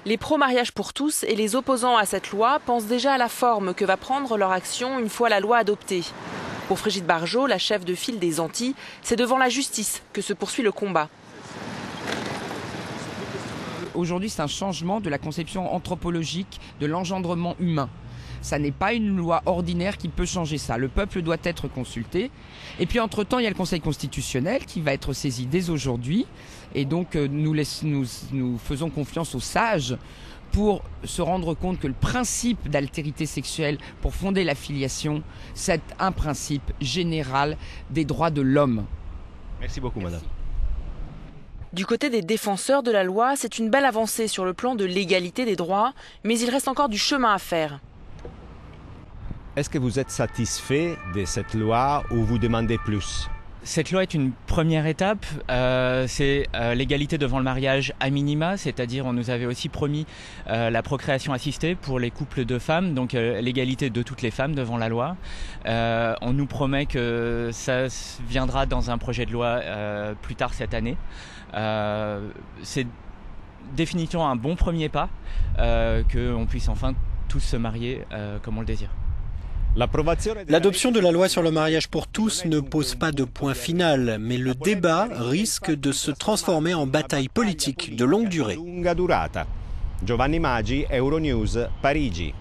Les pro-mariage pour tous et les opposants à cette loi pensent déjà à la forme que va prendre leur action une fois la loi adoptée. Pour Frigide Barjot, la chef de file des Antilles, c'est devant la justice que se poursuit le combat. Aujourd'hui, c'est un changement de la conception anthropologique de l'engendrement humain. Ça n'est pas une loi ordinaire qui peut changer ça. Le peuple doit être consulté. Et puis entre-temps, il y a le Conseil constitutionnel qui va être saisi dès aujourd'hui. Et donc nous faisons confiance aux sages pour se rendre compte que le principe d'altérité sexuelle pour fonder la filiation, c'est un principe général des droits de l'homme. Merci beaucoup, madame. Du côté des défenseurs de la loi, c'est une belle avancée sur le plan de l'égalité des droits, mais il reste encore du chemin à faire. Est-ce que vous êtes satisfait de cette loi ou vous demandez plus? Cette loi est une première étape, c'est l'égalité devant le mariage à minima, c'est-à-dire on nous avait aussi promis la procréation assistée pour les couples de femmes, donc l'égalité de toutes les femmes devant la loi. On nous promet que ça viendra dans un projet de loi plus tard cette année. C'est définitivement un bon premier pas, qu'on puisse enfin tous se marier comme on le désire. L'adoption de la loi sur le mariage pour tous ne pose pas de point final, mais le débat risque de se transformer en bataille politique de longue durée. Giovanni Maggi, Euronews, Parigi.